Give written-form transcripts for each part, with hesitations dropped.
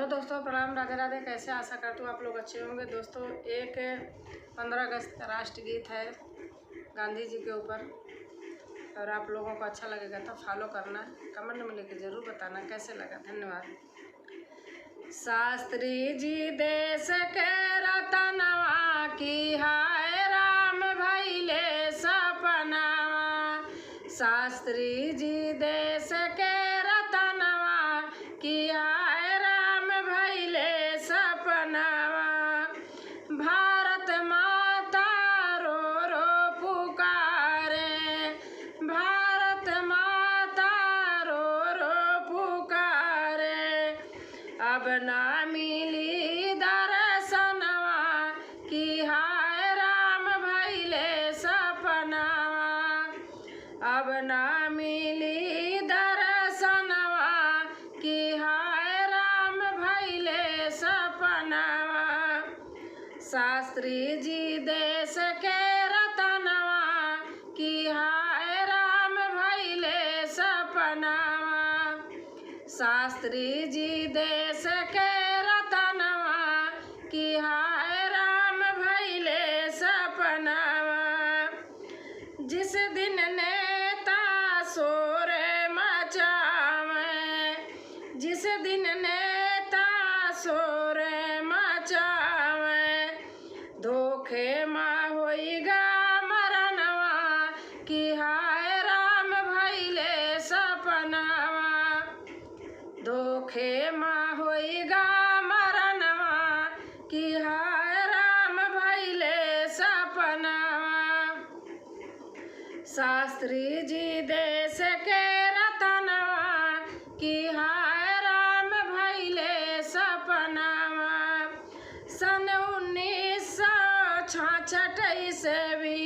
Hello दोस्तों, प्रणाम, राधे राधे। कैसे, आशा करती हूँ आप लोग अच्छे होंगे। दोस्तों, एक 15 अगस्त का राष्ट्रगीत है गांधी जी के ऊपर, और आप लोगों को अच्छा लगेगा तो फॉलो करना, कमेंट में लिख के ज़रूर बताना कैसे लगा। धन्यवाद। शास्त्री जी देश के रतनवा की हाय राम भइले सपनावा। शास्त्री जी देश के रतनवा की हाय राम भइले सपनावा। भारत माता रो रो पुकारे, भारत माता रो रो पुकारे। अब ना मिली दर्शनवा की हाय राम भइले सपनावा। अब ना मिली दर्शनवा की हाय राम भइले सपनावा। शास्त्री जी देश के रतनवा की हाय राम भइले सपनावा। शास्त्री जी देश के रतनवा की हाय राम भइले सपनावा। जिस दिन नेता शोर मचावे, जिस दिन नेता शोर मचावे, धोखे माँ होइगा मरनवा की हाय राम भइले सपनावा। धोखे माँ होइगा मरनवा की हाय राम भइले सपनावा। शास्त्री जी देश के रतनवा की हाय राम भइले सपनावा। सन 1966 ईस्वी,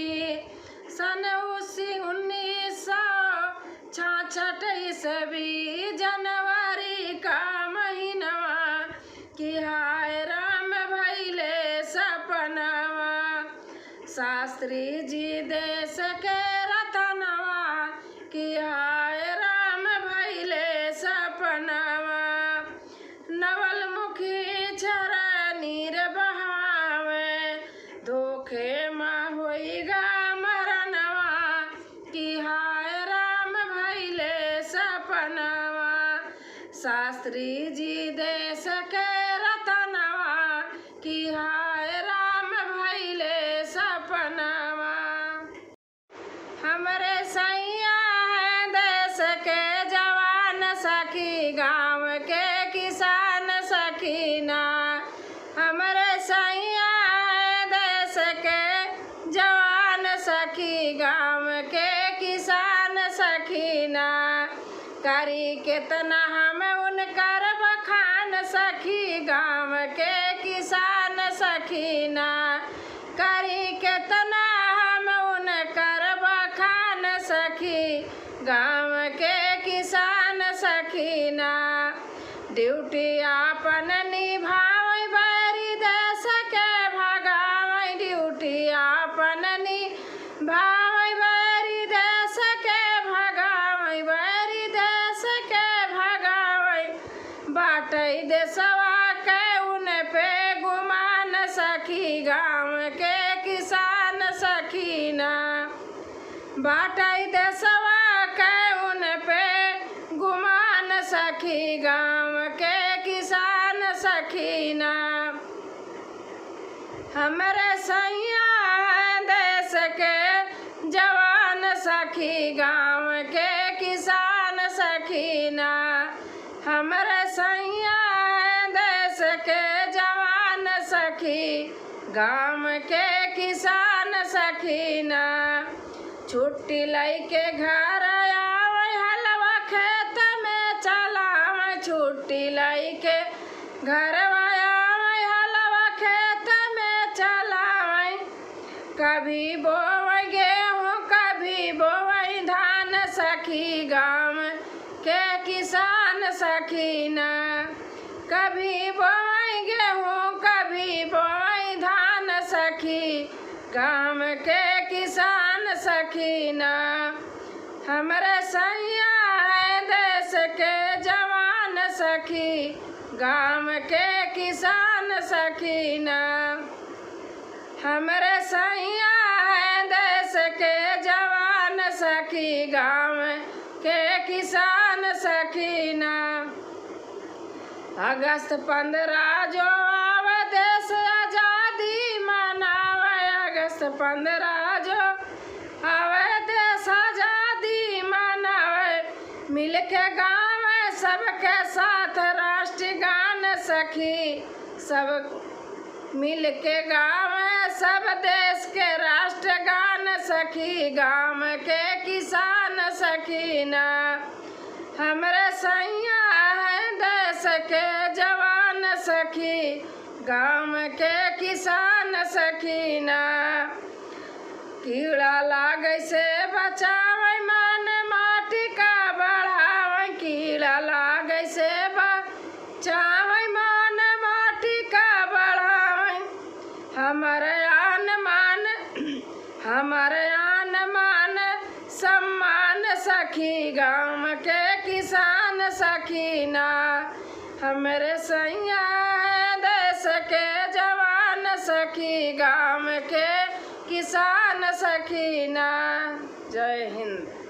सन 1966 ईस्वी जनवरी का महीनवा की हाय राम भइले सपनावा। शास्त्री जी देश के रतनवा की हाय राम भइले सपनावा। नवल मुखी नीर बहावे, धोखे माँ होइगा मरनवा की हाय राम भइले सपनावा। शास्त्री जी देश के रतनवा की हाय राम भइले सपनावा। हमरे सैया है देश के जवान सखी, गाँव के किसान सखीना। हमरे सैया है देश के जवान सखी, गाँव के किसान सखीना। करी कितना हम उनकर बखान सखी, गाँव के किसान सखीना। करी कितना हम उनकर बखान सखी, गाँव के किसान सखीना। ड्यूटी आपन निभावै बैरी देश के भगावै, ड्यूटी आपन निभावै बैरी देश के भगावै, बैरी देश के भगावै। बाटै देशवा के उन पे गुमान सखी, गाँव के किसान सखीना। बाटै देशवा के उन पे गुमान सखी, गाँव के किसान सखीना। हमरे सैया है देश के जवान सखी, गाँव के किसान सखीना। हमरे सैया है देश के जवान सखी, गाँव के किसान सखीना। छुट्टी लैके घर आवे, हलवा खेत में चलावे, छुट्टी लैके घर आवे, हलवा खेत में चलावे। कभी बोवे गेहूँ, कभी बोवे धान सखी, गाँव के किसान सखीना। कभी बोवे गेहूँ, कभी बोवे धान सखी, गाँव के किसान सखीना। हमरे सैया है देश के जवान सखी, गाँव के किसान सखीना। हमरे सैया है देश के जवान सखी, गाँव के किसान सखीना। अगस्त 15 जो आवे देश आजादी मनावे, अगस्त 15 जो आवे देश आजादी मनावे। मिल के गावे सबके साथ राष्ट्रगान सखी, सब मिल के गावे सब देश के राष्ट्रगान सखी, गाँव के किसान सखीना। हमरे सैया है देश के जवान सखी, गाँव के किसान सखीना। कीड़ा लागे से बचावे मन माटी का बढ़ावे, कीड़ा लागे से बचावे मन माटी का बढ़ावे। हमारे आन मान सम्मान सखी, गाँव के किसान सखीना। हमरे सैया है देश के जवान सखी, गाँव के किसान सखीना। जय हिंद।